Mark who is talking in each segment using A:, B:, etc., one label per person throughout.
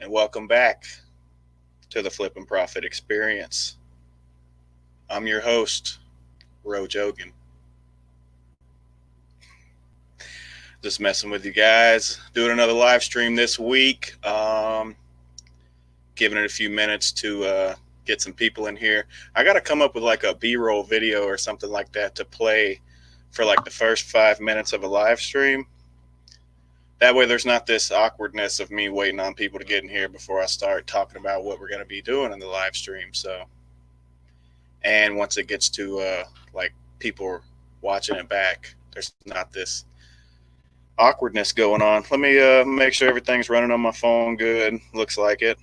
A: and welcome back to the Flip and Profit Experience. I'm your host, Ro Jogan. Just messing with you guys. Doing another live stream this week. Giving it a few minutes to get some people in here. I got to come up with like a B-roll video or something like that to play for like the first 5 minutes of a live stream. That way there's not this awkwardness of me waiting on people to get in here before I start talking about what we're going to be doing in the live stream. And once it gets to like people watching it back, there's not this awkwardness going on. Let me make sure everything's running on my phone good. Looks like it.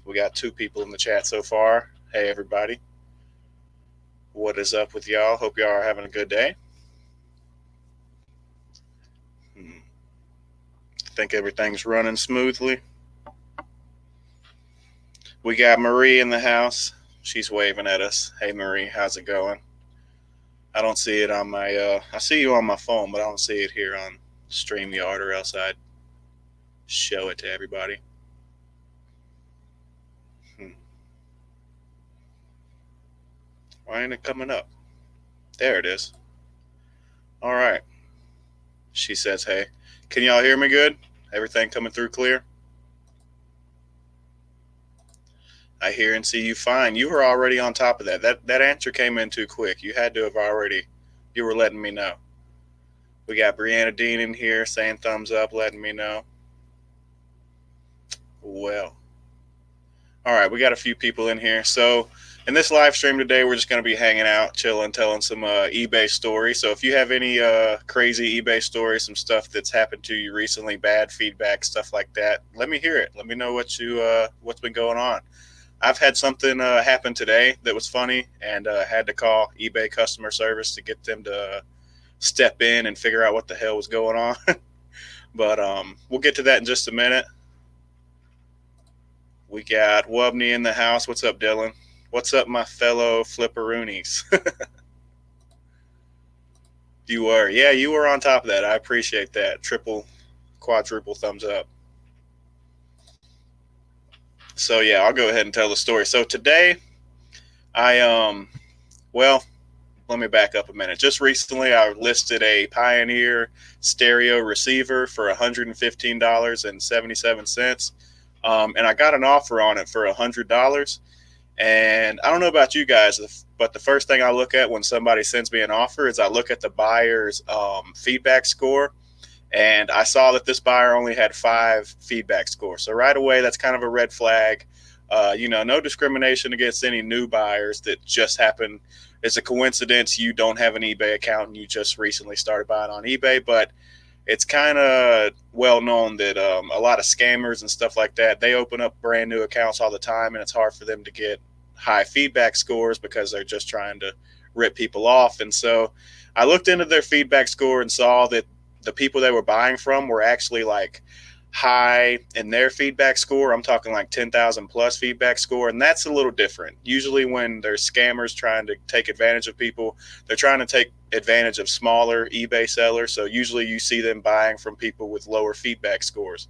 A: We got 2 people in the chat so far. Hey, everybody. What is up with y'all? Hope y'all are having a good day. Think everything's running smoothly. We got Marie in the house. She's waving at us. Hey, Marie, how's it going? I don't see it on my, I see you on my phone, but I don't see it here on StreamYard, or else I'd show it to everybody. Why ain't it coming up? There it is. All right. She says, hey. Can y'all hear me good? Everything coming through clear? I hear and see you fine. You were already on top of that. That answer came in too quick. You had to have already, you were letting me know. We got Brianna Dean in here saying thumbs up, letting me know. Well. All right, we got a few people in here. So in this live stream today, we're just going to be hanging out, chilling, telling some eBay stories. So if you have any crazy eBay stories, some stuff that's happened to you recently, bad feedback, stuff like that, let me hear it. Let me know what's been going on. I've had something happen today that was funny, and had to call eBay customer service to get them to step in and figure out what the hell was going on. But we'll get to that in just a minute. We got Wubney in the house. What's up, Dylan? What's up, my fellow flipperoonies? You were on top of that. I appreciate that. Triple, quadruple thumbs up. So yeah, I'll go ahead and tell the story. So today, let me back up a minute. Just recently, I listed a Pioneer stereo receiver for $115.77. And I got an offer on it for $100. And I don't know about you guys, but the first thing I look at when somebody sends me an offer is I look at the buyer's feedback score. And I saw that this buyer only had 5 feedback scores. So right away, that's kind of a red flag. No discrimination against any new buyers that just happen. It's a coincidence you don't have an eBay account and you just recently started buying on eBay. But it's kind of well known that a lot of scammers and stuff like that, they open up brand new accounts all the time, and it's hard for them to get high feedback scores because they're just trying to rip people off. And so I looked into their feedback score and saw that the people they were buying from were actually like high in their feedback score. I'm talking like 10,000 plus feedback score. And that's a little different. Usually when there's scammers trying to take advantage of people, they're trying to take advantage of smaller eBay sellers. So usually you see them buying from people with lower feedback scores.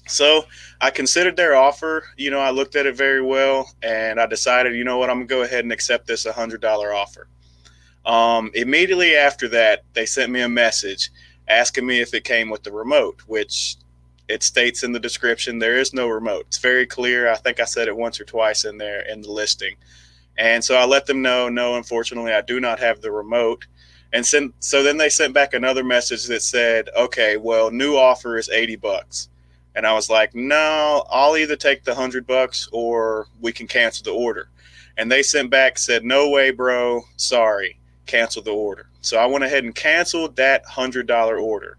A: So I considered their offer. I looked at it very well, and I decided, you know what, I'm going to go ahead and accept this $100 offer. Immediately after that, they sent me a message asking me if it came with the remote, which it states in the description there is no remote. It's very clear. I think I said it once or twice in there in the listing. And so I let them know, no, unfortunately, I do not have the remote. And so then they sent back another message that said, okay, well, new offer is $80. And I was like, no, I'll either take the $100 or we can cancel the order. And they sent back, said, no way, bro. Sorry, cancel the order. So I went ahead and canceled that $100 order.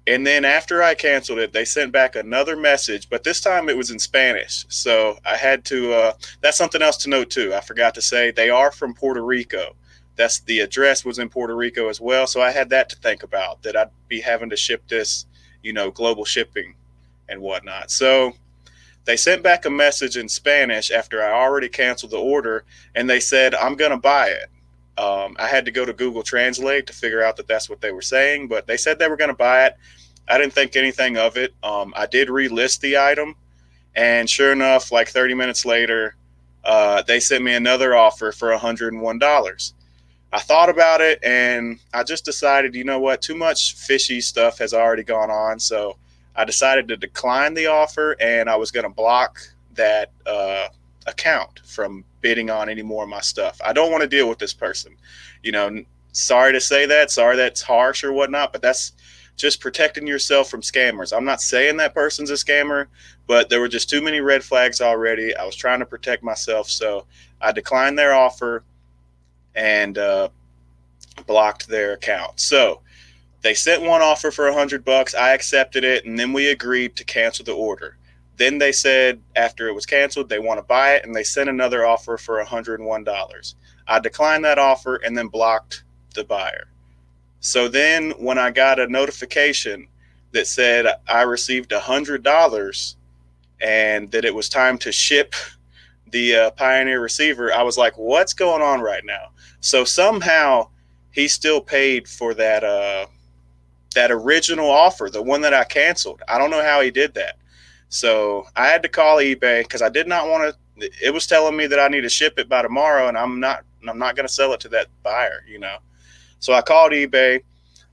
A: And then after I canceled it, they sent back another message, but this time it was in Spanish. So I had to, that's something else to note too. I forgot to say they are from Puerto Rico. That's the address was in Puerto Rico as well. So I had that to think about, that I'd be having to ship this, global shipping and whatnot. So they sent back a message in Spanish after I already canceled the order, and they said, I'm going to buy it. I had to go to Google Translate to figure out that that's what they were saying, but they said they were going to buy it. I didn't think anything of it. I did relist the item, and sure enough, like 30 minutes later, they sent me another offer for $101. I thought about it, and I just decided, you know what, too much fishy stuff has already gone on. So I decided to decline the offer, and I was going to block that account from bidding on any more of my stuff. I don't want to deal with this person. You know, sorry to say that. Sorry that's harsh or whatnot, but that's just protecting yourself from scammers. I'm not saying that person's a scammer, but there were just too many red flags already. I was trying to protect myself, so I declined their offer and blocked their account. So they sent one offer for $100. I accepted it, and then we agreed to cancel the order. Then they said after it was canceled, they want to buy it, and they sent another offer for $101. I declined that offer and then blocked the buyer. So then when I got a notification that said I received $100 and that it was time to ship the Pioneer receiver, I was like, what's going on right now? So somehow he still paid for that original offer, the one that I canceled. I don't know how he did that. So I had to call eBay because I did not want to. It was telling me that I need to ship it by tomorrow, and I'm not going to sell it to that buyer, you know. So I called eBay,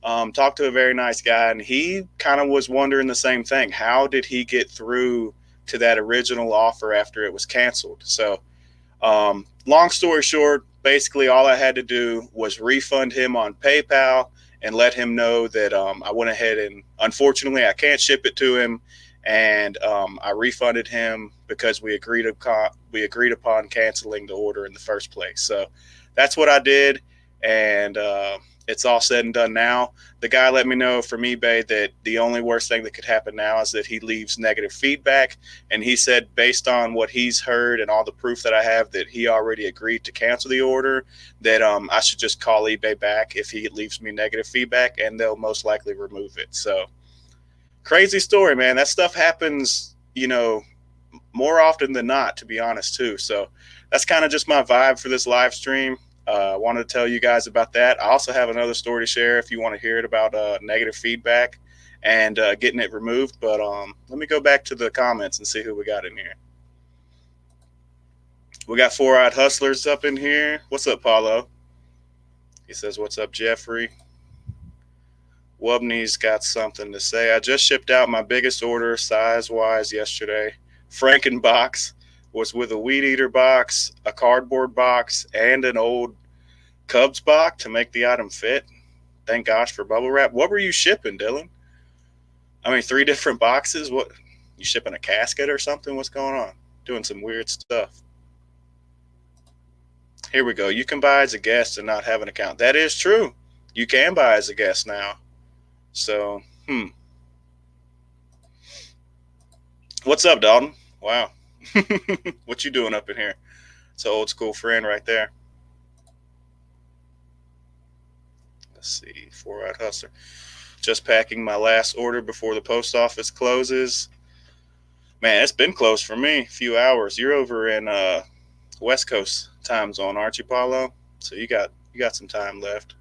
A: talked to a very nice guy, and he kind of was wondering the same thing. How did he get through to that original offer after it was canceled? So long story short, basically all I had to do was refund him on PayPal and let him know that I went ahead and unfortunately I can't ship it to him, and I refunded him because we agreed upon canceling the order in the first place. So that's what I did, and it's all said and done now. The guy let me know from eBay that the only worst thing that could happen now is that he leaves negative feedback. And he said, based on what he's heard and all the proof that I have that he already agreed to cancel the order, that I should just call eBay back if he leaves me negative feedback, and they'll most likely remove it. So crazy story, man. That stuff happens, you know, more often than not, to be honest, too. So that's kind of just my vibe for this live stream. I wanted to tell you guys about that. I also have another story to share if you want to hear it about negative feedback and getting it removed. But let me go back to the comments and see who we got in here. We got Four Eyed Hustlers up in here. What's up, Paulo? He says, what's up, Jeffrey? Wubney's got something to say. I just shipped out my biggest order size-wise yesterday. Frankenbox was with a weed eater box, a cardboard box, and an old Cubs box to make the item fit. Thank gosh for bubble wrap. What were you shipping, Dylan? I mean, 3 different boxes? What? You shipping a casket or something? What's going on? Doing some weird stuff. Here we go. You can buy as a guest and not have an account. That is true. You can buy as a guest now. So, What's up, Dalton? Wow. What you doing up in here? It's an old school friend right there. Let's see. Four Eyed Hustler. Just packing my last order before the post office closes. Man, it's been closed for me. A few hours. You're over in West Coast time zone, aren't you, Paulo? So you got some time left.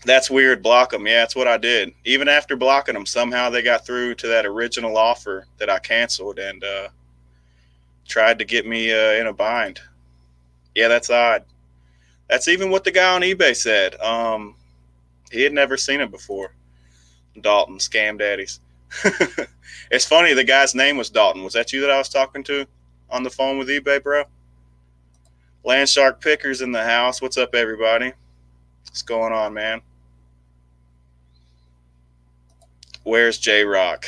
A: That's weird. Block them. Yeah, that's what I did. Even after blocking them, somehow they got through to that original offer that I canceled and tried to get me in a bind. Yeah, that's odd. That's even what the guy on eBay said. He had never seen it before. Dalton, Scam Daddies. It's funny, the guy's name was Dalton. Was that you that I was talking to on the phone with eBay, bro? Landshark Pickers in the house. What's up, everybody? What's going on, man? Where's J-Rock?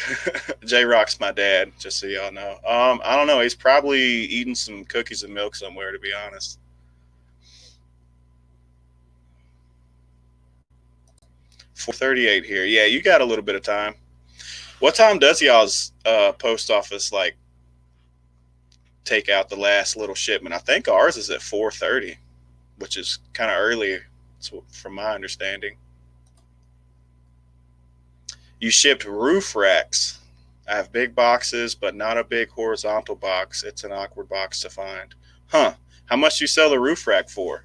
A: J-Rock's my dad, just so y'all know. I don't know. He's probably eating some cookies and milk somewhere, to be honest. $4:38 here. Yeah, you got a little bit of time. What time does y'all's post office like take out the last little shipment? I think ours is at 4:30, which is kind of early, from my understanding. You shipped roof racks. I have big boxes, but not a big horizontal box. It's an awkward box to find. Huh. How much do you sell the roof rack for?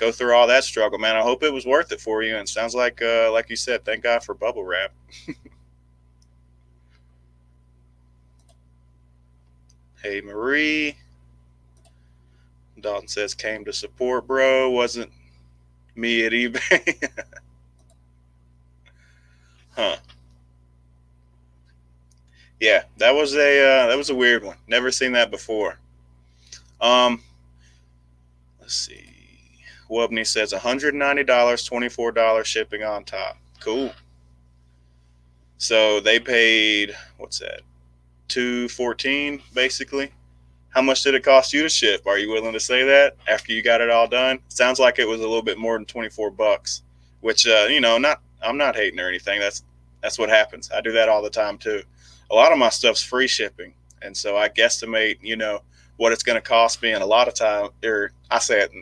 A: go through all that struggle, man. I hope it was worth it for you. And sounds like you said, thank God for bubble wrap. Hey, Marie. Dalton says, came to support, bro. Wasn't me at eBay. Huh. Yeah, that was a weird one. Never seen that before. Let's see. Wubney says $190, $24 shipping on top. Cool. So they paid, what's that? $214 basically. How much did it cost you to ship? Are you willing to say that after you got it all done? Sounds like it was a little bit more than $24, which I'm not hating or anything. That's what happens. I do that all the time too. A lot of my stuff's free shipping, and so I guesstimate, what it's going to cost me, and a lot of time, or I say it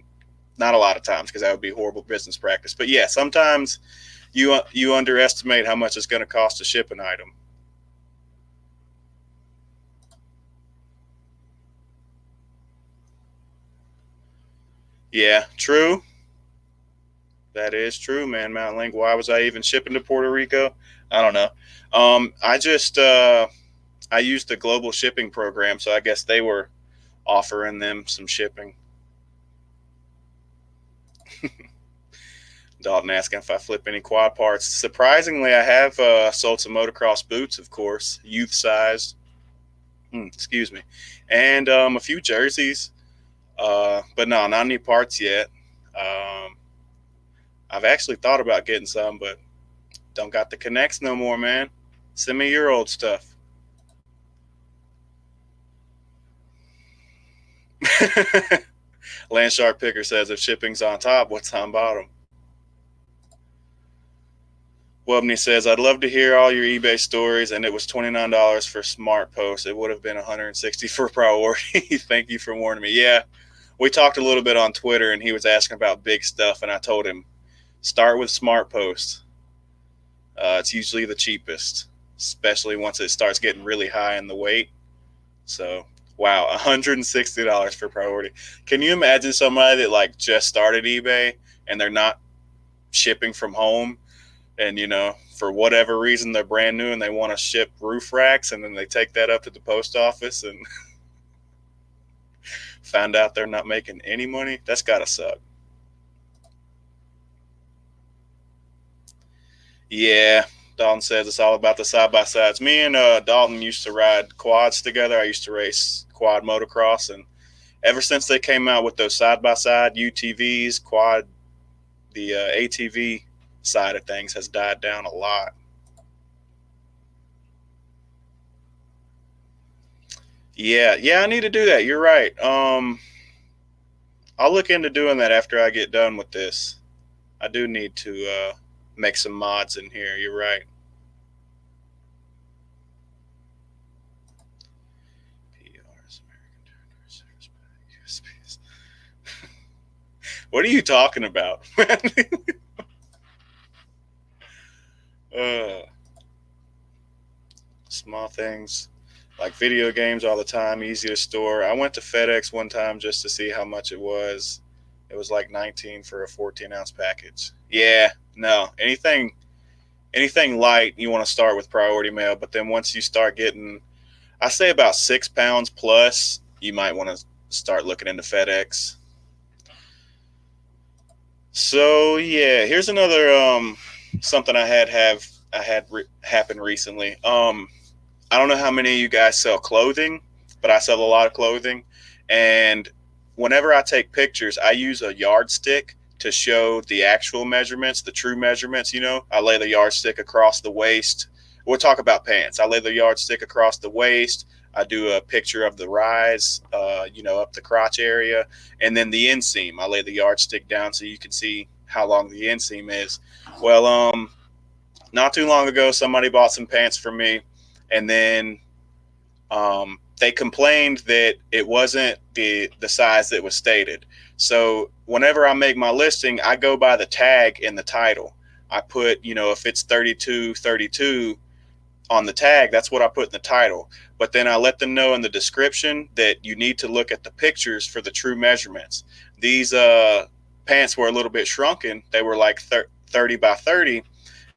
A: not a lot of times because that would be horrible business practice. But yeah, sometimes you underestimate how much it's going to cost to ship an item. Yeah, true. That is true, man. Mountain Link. Why was I even shipping to Puerto Rico? I don't know. I just I used the global shipping program, so I guess they were offering them some shipping. Dalton asking if I flip any quad parts. Surprisingly, I have sold some motocross boots, of course, youth size. Excuse me, and a few jerseys. But no, not any parts yet. Um, I've actually thought about getting some, but don't got the connects no more, man. Send me your old stuff. Landshark Picker says if shipping's on top, what's on bottom? Wubney says I'd love to hear all your eBay stories, and it was $29 for Smart Post. It would have been $160 for priority. Thank you for warning me. Yeah, we talked a little bit on Twitter, and he was asking about big stuff, and I told him start with Smart Post. It's usually the cheapest, especially once it starts getting really high in the weight. So, wow, $160 for priority. Can you imagine somebody that like just started eBay and they're not shipping from home, and for whatever reason they're brand new and they want to ship roof racks, and then they take that up to the post office and find out they're not making any money? That's gotta suck. Yeah, Dalton says it's all about the side by sides. Me and Dalton used to ride quads together. I used to race quad motocross, and ever since they came out with those side by side UTVs, quad, the ATV side of things has died down a lot. Yeah, yeah, I need to do that. You're right. I'll look into doing that after I get done with this. I do need to make some mods in here. You're right. PRs, American Service USPs. What are you talking about? uh, Small things like video games all the time, easy to store. I went to FedEx one time just to see how much it was. It was like 19 for a 14-ounce package. Yeah, no, anything light, you want to start with priority mail, but then once you start getting, I say about 6 pounds plus, you might want to start looking into FedEx. So yeah, here's another something I had happen recently. I don't know how many of you guys sell clothing, but I sell a lot of clothing. And whenever I take pictures, I use a yardstick to show the actual measurements, the true measurements. I lay the yardstick across the waist. We'll talk about pants. I lay the yardstick across the waist. I do a picture of the rise, up the crotch area. And then the inseam, I lay the yardstick down so you can see how long the inseam is. Well, not too long ago, somebody bought some pants for me, and then they complained that it wasn't the size that was stated. So whenever I make my listing, I go by the tag in the title. I put, if it's 32 on the tag, that's what I put in the title. But then I let them know in the description that you need to look at the pictures for the true measurements. These pants were a little bit shrunken. They were like 30 by 30.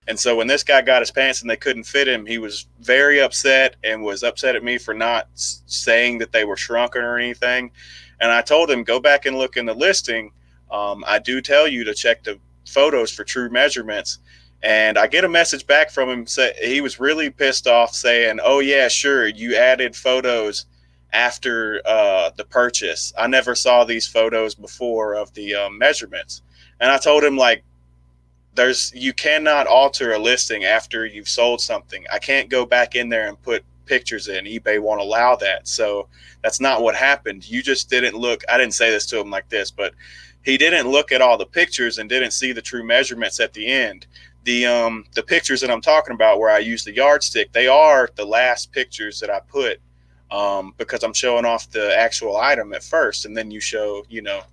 A: And so when this guy got his pants and they couldn't fit him, he was very upset and was upset at me for not saying that they were shrunken or anything. And I told him, go back and look in the listing. I do tell you to check the photos for true measurements. And I get a message back from him. He was really pissed off, saying, oh, yeah, sure, you added photos after the purchase. I never saw these photos before of the measurements. And I told him, like, you cannot alter a listing after you've sold something. I can't go back in there and put pictures in. eBay won't allow that. So that's not what happened. You just didn't look. I didn't say this to him like this, but he didn't look at all the pictures and didn't see the true measurements at the end. The pictures that I'm talking about where I use the yardstick, they are the last pictures that I put, because I'm showing off the actual item at first, and then you show,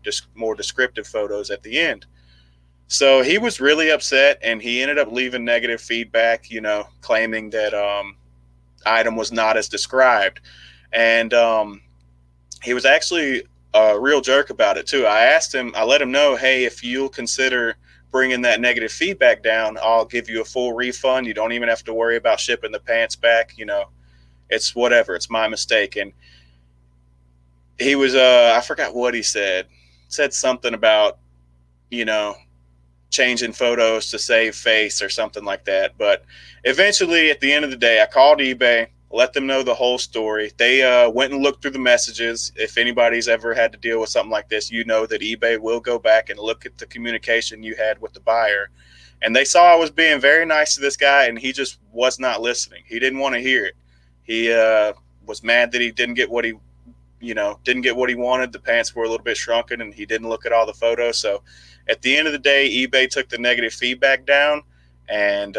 A: just more descriptive photos at the end. So he was really upset, and he ended up leaving negative feedback, claiming that item was not as described. And he was actually a real jerk about it too. I let him know, hey, if you'll consider bringing that negative feedback down, I'll give you a full refund. You don't even have to worry about shipping the pants back. It's whatever. It's my mistake. And he was, I forgot what he said something about, changing photos to save face or something like that. But eventually, at the end of the day, I called eBay, let them know the whole story. They went and looked through the messages. If anybody's ever had to deal with something like this, you know that eBay will go back and look at the communication you had with the buyer. And they saw I was being very nice to this guy, and he just was not listening. He didn't want to hear it. He was mad that he didn't get what he wanted. The pants were a little bit shrunken, and he didn't look at all the photos. So at the end of the day, eBay took the negative feedback down and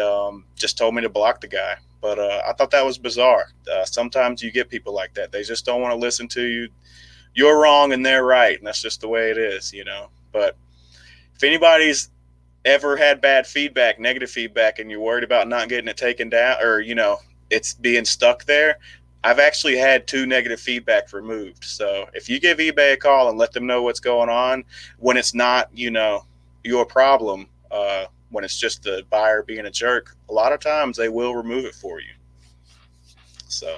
A: just told me to block the guy. But I thought that was bizarre. Sometimes you get people like that. They just don't want to listen to you. You're wrong and they're right, and that's just the way it is, But if anybody's ever had bad feedback, negative feedback, and you're worried about not getting it taken down, or it's being stuck there, I've actually had 2 negative feedback removed. So if you give eBay a call and let them know what's going on, when it's not, your problem, when it's just the buyer being a jerk, a lot of times they will remove it for you. So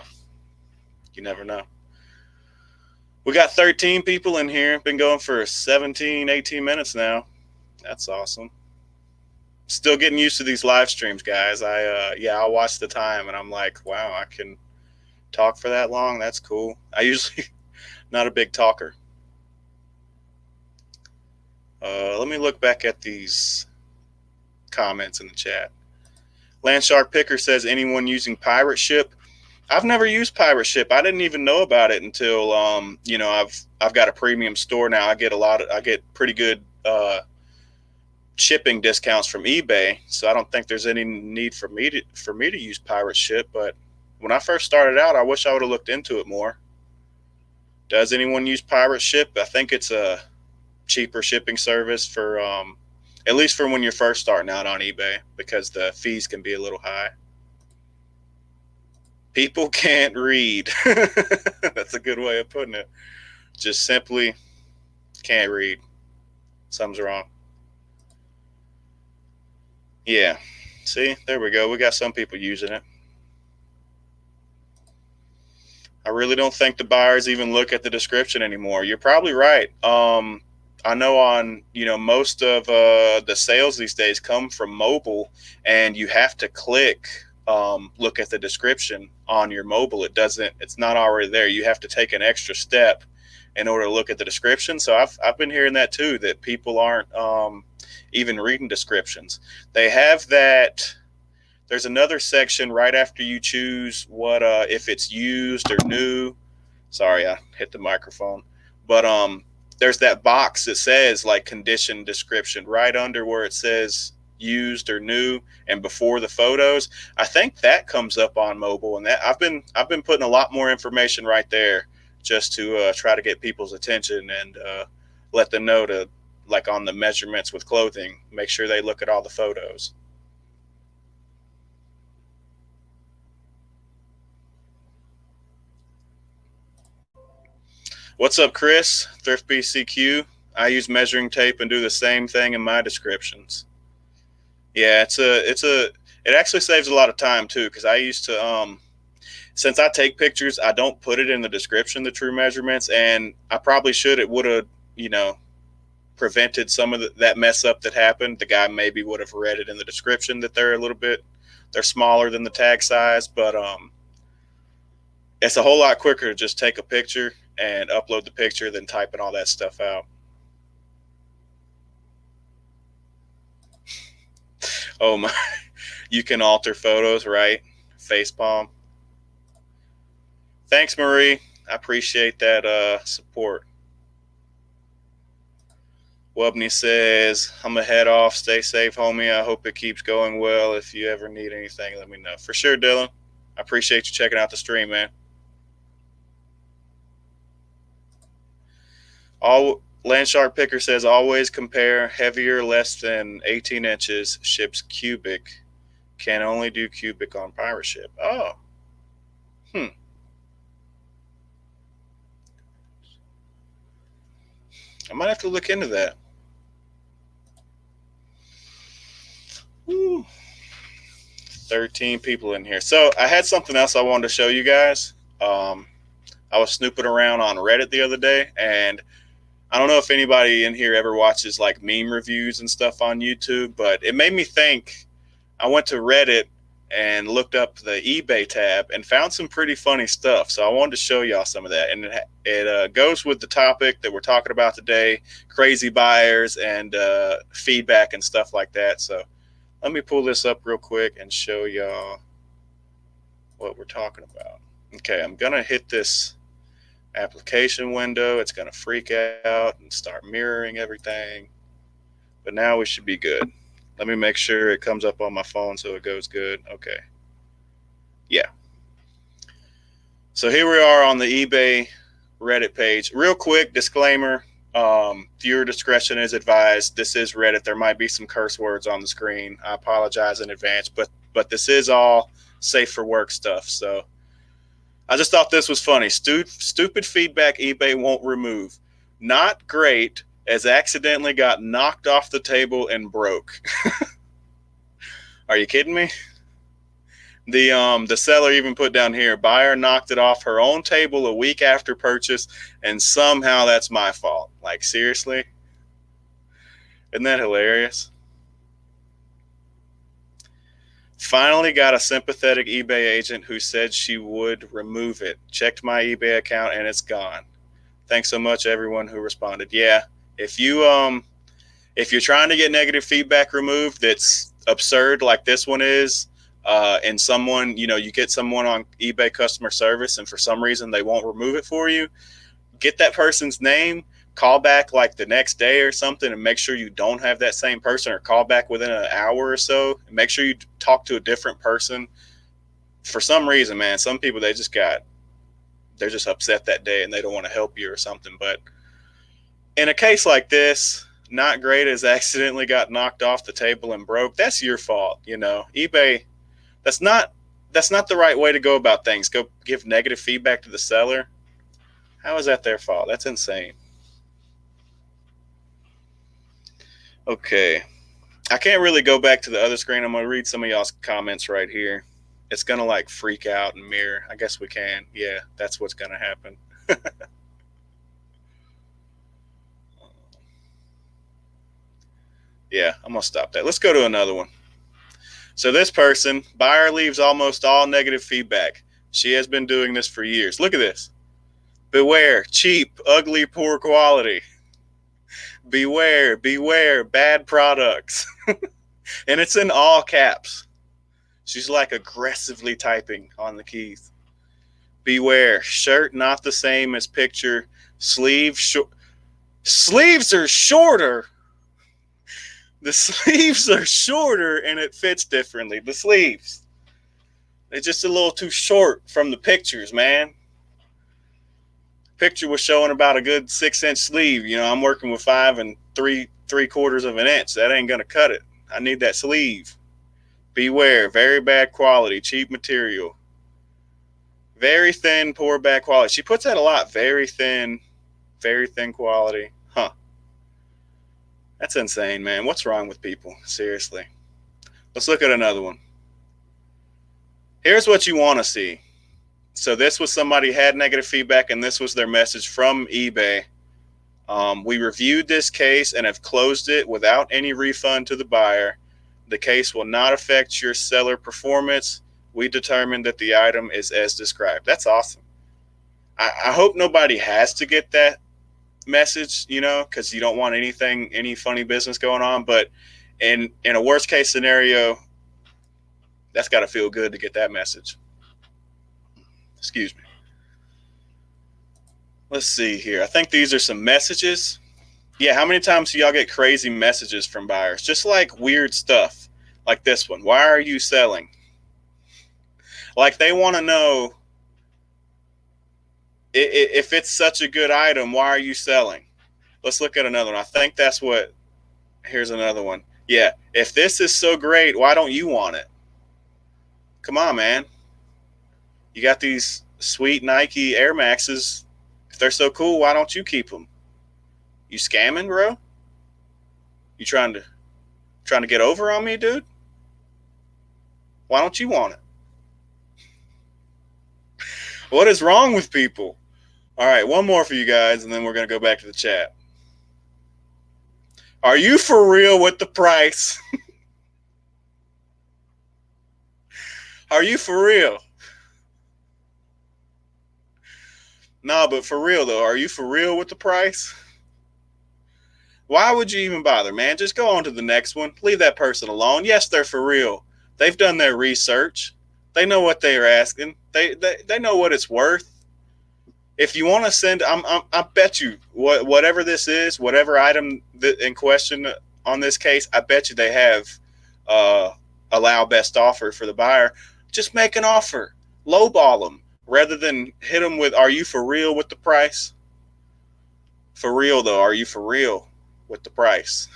A: you never know. We got 13 people in here. Been going for 17, 18 minutes now. That's awesome. Still getting used to these live streams, guys. I'll watch the time and I'm like, wow, I can talk for that long. That's cool. I usually not a big talker. Let me look back at these comments in the chat. Landshark Picker says, anyone using Pirate Ship? I've never used Pirate Ship. I didn't even know about it until I've got a premium store now. I get pretty good shipping discounts from eBay, so I don't think there's any need for me to use Pirate Ship. But when I first started out, I wish I would have looked into it more. Does anyone use Pirate Ship? I think it's a cheaper shipping service for at least for when you're first starting out on eBay, because the fees can be a little high. People can't read. That's a good way of putting it. Just simply can't read. Something's wrong. Yeah. See, there we go. We got some people using it. I really don't think the buyers even look at the description anymore. You're probably right. I know on, most of the sales these days come from mobile, and you have to click look at the description on your mobile. It's not already there. You have to take an extra step in order to look at the description. So I've been hearing that too, that people aren't even reading descriptions. They have that. There's another section right after you choose what if it's used or new. Sorry, I hit the microphone. But there's that box that says like condition description right under where it says used or new and before the photos. I think that comes up on mobile, and that I've been putting a lot more information right there just to try to get people's attention and let them know to, like, on the measurements with clothing, make sure they look at all the photos. What's up, Chris? Thrift BCQ. I use measuring tape and do the same thing in my descriptions. Yeah, it actually saves a lot of time too, because I used to since I take pictures, I don't put it in the description, the true measurements, and I probably should. It would have, prevented some of that mess up that happened. The guy maybe would have read it in the description that they're smaller than the tag size, but it's a whole lot quicker to just take a picture and upload the picture than typing all that stuff out. Oh my, you can alter photos, right? Facepalm. Thanks, Marie. I appreciate that support. Wubney says, I'm going to head off. Stay safe, homie. I hope it keeps going well. If you ever need anything, let me know. For sure, Dylan. I appreciate you checking out the stream, man. Landshark Picker says, always compare heavier, less than 18 inches, ships cubic. Can only do cubic on pirate ship. Oh. I might have to look into that. Woo. 13 people in here. So I had something else I wanted to show you guys. I was snooping around on Reddit the other day, and I don't know if anybody in here ever watches like meme reviews and stuff on YouTube, but it made me think. I went to Reddit and looked up the eBay tab and found some pretty funny stuff. So I wanted to show y'all some of that. And it goes with the topic that we're talking about today, crazy buyers and feedback and stuff like that. So let me pull this up real quick and show y'all what we're talking about. Okay, I'm going to hit this application window. It's going to freak out and start mirroring everything. But now we should be good. Let me make sure it comes up on my phone so it goes good. Okay. Yeah. So here we are on the eBay Reddit page. Real quick disclaimer, viewer discretion is advised. This is Reddit. There might be some curse words on the screen. I apologize in advance, but this is all safe for work stuff. So I just thought this was funny. Stupid feedback eBay won't remove. Not great, as accidentally got knocked off the table and broke. Are you kidding me? The seller even put down here, buyer knocked it off her own table a week after purchase, and somehow that's my fault. Like, seriously? Isn't that hilarious? Finally got a sympathetic eBay agent who said she would remove it. Checked my eBay account and it's gone. Thanks so much, everyone who responded. Yeah, if you're trying to get negative feedback removed that's absurd like this one is, and someone, you get someone on eBay customer service and for some reason they won't remove it for you, get that person's name, call back like the next day or something and make sure you don't have that same person, or call back within an hour or so and make sure you talk to a different person. For some reason, man, some people, they're just upset that day and they don't want to help you or something. But in a case like this, not great as accidentally got knocked off the table and broke. That's your fault, eBay. That's not the right way to go about things. Go give negative feedback to the seller. How is that their fault? That's insane. Okay. I can't really go back to the other screen. I'm going to read some of y'all's comments right here. It's going to like freak out and mirror. I guess we can. Yeah, that's what's going to happen. Yeah, I'm going to stop that. Let's go to another one. So this person, buyer leaves almost all negative feedback. She has been doing this for years. Look at this. Beware, cheap, ugly, poor quality. Beware, bad products. And it's in all caps. She's like aggressively typing on the keys. Beware, shirt not the same as picture. Sleeves are shorter. The sleeves are shorter and it fits differently. The sleeves. They're just a little too short from the pictures, man. Picture was showing about a good 6-inch sleeve. I'm working with 5 3/4 of an inch. That ain't gonna cut it. I need that sleeve. Beware, very bad quality, cheap material. Very thin, poor, bad quality. She puts that a lot. Very thin quality. Huh. That's insane, man. What's wrong with people? Seriously. Let's look at another one. Here's what you want to see. So this was somebody had negative feedback, and this was their message from eBay. We reviewed this case and have closed it without any refund to the buyer. The case will not affect your seller performance. We determined that the item is as described. That's awesome. I hope nobody has to get that message, because you don't want any funny business going on. But in a worst case scenario, that's got to feel good to get that message. Excuse me. Let's see here. I think these are some messages. Yeah, how many times do y'all get crazy messages from buyers? Just like weird stuff, like this one. Why are you selling? Like they want to know if it's such a good item, why are you selling? Let's look at another one. I think that's what. Here's another one. Yeah, if this is so great, why don't you want it? Come on, man. You got these sweet Nike Air Maxes. If they're so cool, why don't you keep them? You scamming, bro? You trying to get over on me, dude? Why don't you want it? What is wrong with people? All right, one more for you guys, and then we're going to go back to the chat. Are you for real with the price? Are you for real? Nah, but for real, though, are you for real with the price? Why would you even bother, man? Just go on to the next one. Leave that person alone. Yes, they're for real. They've done their research. They know what they are asking. They know what it's worth. If you want to send, I bet you whatever this is, whatever item in question on this case, I bet you they have allow best offer for the buyer. Just make an offer, lowball them rather than hit them with, "Are you for real with the price?" For real though, are you for real with the price?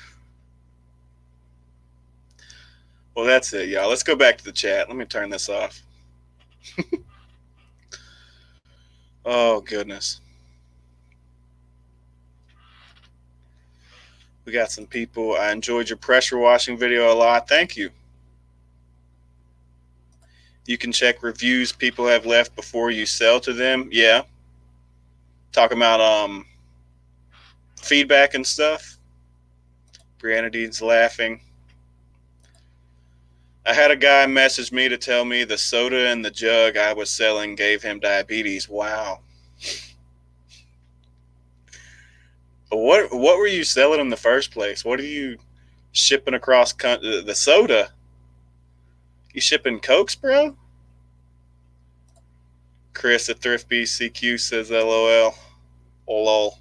A: Well, that's it, y'all. Let's go back to the chat. Let me turn this off. Oh goodness. We got some people. I enjoyed your pressure washing video a lot. Thank you. You can check reviews people have left before you sell to them. Yeah. Talking about feedback and stuff. Brianna Dean's laughing. I had a guy message me to tell me the soda in the jug I was selling gave him diabetes. Wow. What were you selling in the first place? What are you shipping across the soda? You shipping Cokes, bro? Chris at Thrift BCQ says LOL. LOL.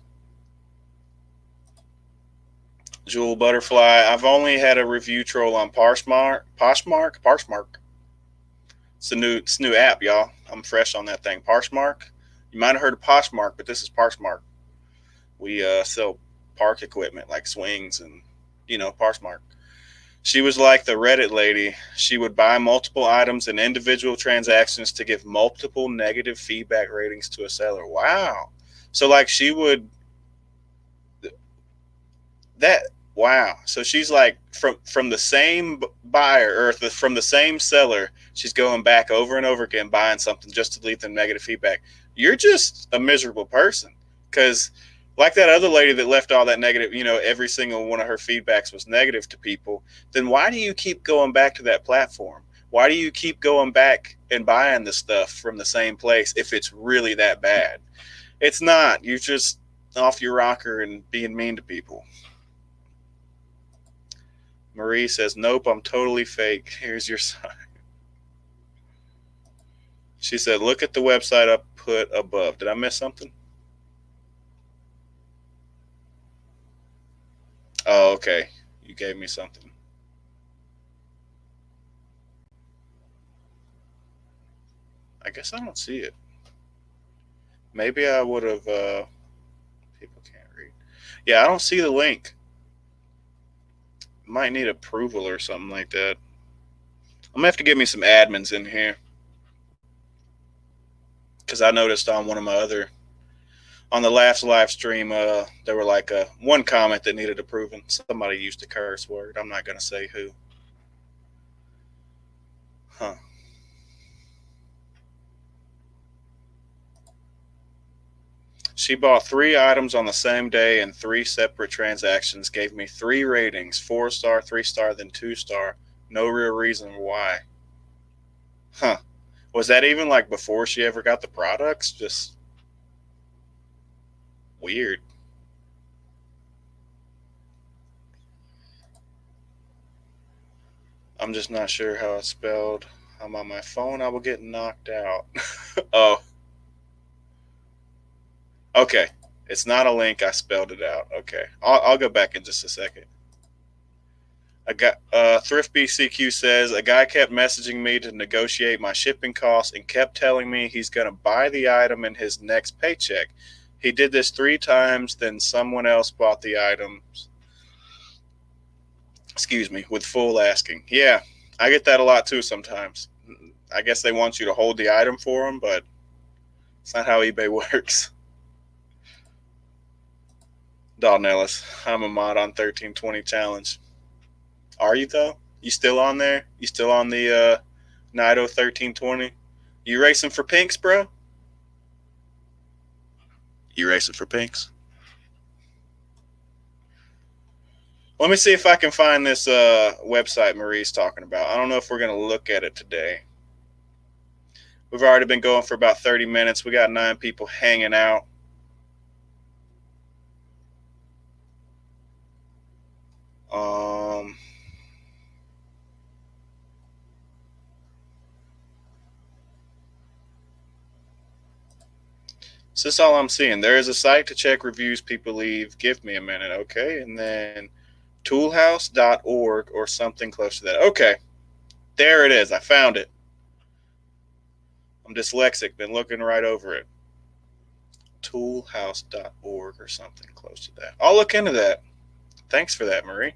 A: Jewel Butterfly. I've only had a review troll on Poshmark. It's a new app, y'all. I'm fresh on that thing. Poshmark. You might have heard of Poshmark, but this is Poshmark. We sell park equipment like swings and Poshmark. She was like the Reddit lady. She would buy multiple items and individual transactions to give multiple negative feedback ratings to a seller. Wow. So like she would that wow. So she's like from the same buyer or from the same seller, she's going back over and over again buying something just to leave them negative feedback. You're just a miserable person, because like that other lady that left all that negative, every single one of her feedbacks was negative to people. Then why do you keep going back to that platform? Why do you keep going back and buying the stuff from the same place if it's really that bad? It's not. You're just off your rocker and being mean to people. Marie says, nope, I'm totally fake. Here's your sign. She said, look at the website I put above. Did I miss something? Oh, okay. You gave me something. I guess I don't see it. Maybe I would have. People can't read. Yeah, I don't see the link. Might need approval or something like that. I'm gonna have to get me some admins in here, because I noticed on one of my other On the last live stream, there were like one comment that needed approving. Somebody used a curse word. I'm not going to say who. Huh. She bought 3 items on the same day in 3 separate transactions. Gave me 3 ratings: 4 star, 3 star, then 2 star. No real reason why. Huh. Was that even like before she ever got the products? Just weird. I'm just not sure how it's spelled. I'm on my phone. I will get knocked out. Oh, okay. It's not a link. I spelled it out. Okay. I'll go back in just a second. Thrift BCQ says a guy kept messaging me to negotiate my shipping costs and kept telling me he's going to buy the item in his next paycheck. He did this 3 times, then someone else bought the items. Excuse me, with full asking. Yeah, I get that a lot too sometimes. I guess they want you to hold the item for them, but it's not how eBay works. Dalton Ellis, I'm a mod on 1320 challenge. Are you though? You still on there? You still on the Nido 1320? You racing for pinks, bro? You racing for pinks? Let me see if I can find this website Marie's talking about. I don't know if we're going to look at it today. We've already been going for about 30 minutes. We got 9 people hanging out. So that's all I'm seeing. There is a site to check reviews people leave. Give me a minute, okay? And then toolhouse.org or something close to that. Okay, there it is. I found it. I'm dyslexic. Been looking right over it. Toolhouse.org or something close to that. I'll look into that. Thanks for that, Marie.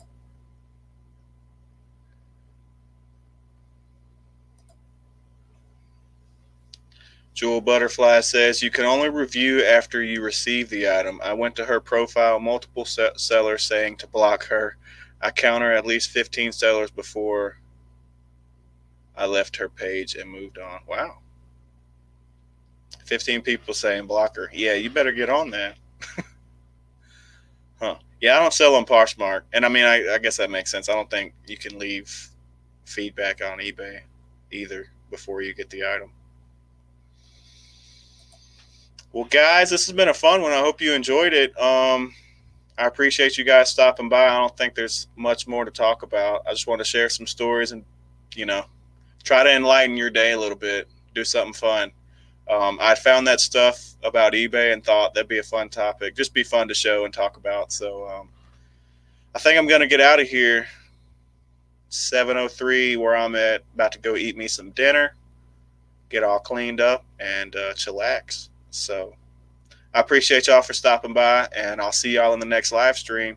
A: Jewel Butterfly says you can only review after you receive the item. I went to her profile, multiple sellers saying to block her. I counter at least 15 sellers before I left her page and moved on. Wow. 15 people saying block her. Yeah, you better get on that. Huh. Yeah, I don't sell on Poshmark. And I mean, I guess that makes sense. I don't think you can leave feedback on eBay either before you get the item. Well, guys, this has been a fun one. I hope you enjoyed it. I appreciate you guys stopping by. I don't think there's much more to talk about. I just want to share some stories and, you know, try to enlighten your day a little bit, do something fun. I found that stuff about eBay and thought that'd be a fun topic. Just be fun to show and talk about. So I think I'm going to get out of here. 7:03 where I'm at. About to go eat me some dinner, get all cleaned up, and chillax. So I appreciate y'all for stopping by, and I'll see y'all in the next live stream.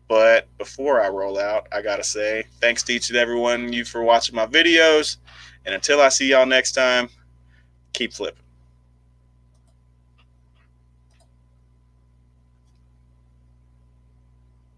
A: But before I roll out, I got to say thanks to each and every one of you for watching my videos. And until I see y'all next time, keep flipping.